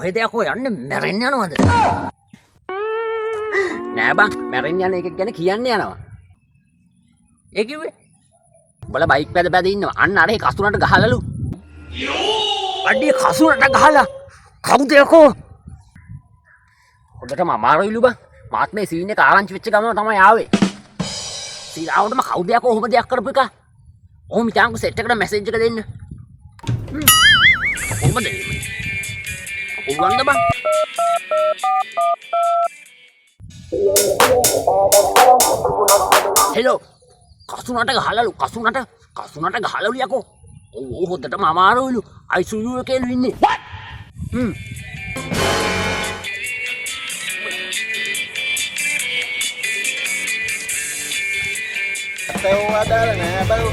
කොහෙද යකෝ යන්නේ මැරෙන්න යනවද? නෑ බං මැරෙන්න යන එක ගැන කියන්න යනවා. ඒ කිව්වේ උඹලා බයික් පැද පැද ඉන්නවා. අන්න අර ඒ කසුනට ගහලලු. අඩිය කසුනට ගහලා කවුද යකෝ? හොඳටම අමාරුයිලු බං. මාත් මේ සීන් එක ආරංචි වෙච්ච ගමන් තමයි ආවේ. සීලාවටම කවුද යකෝ ඔහොම දෙයක් කරපු එක? ඔහොම ඉතින් සෙට් එකට මැසේජ් එක දෙන්න. කොහොමද එන්නේ? උගන්න බං. හෙලෝ කසුනට ගහලලු කසුනට ගහලලු යකෝ. ඔව් හොද්දටම අමාරුයිලු. ICU එකේලු ඉන්නේ. Tahu ada nggak baru?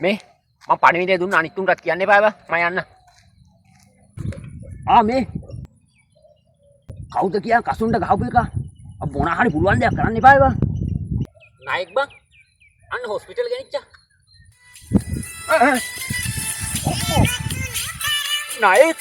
මේ මම පණිවිඩය දුන්න අනිත් උන්ටත් කියන්න එපා බා මම යන්න. මේ කවුද කියන කසුන්ට ගහපු එක මොන හරි පුළුවන් දෙයක් කරන්න එපා බා. නායක බං අන්න හොස්පිටල් ගෙනිච්චා. නායක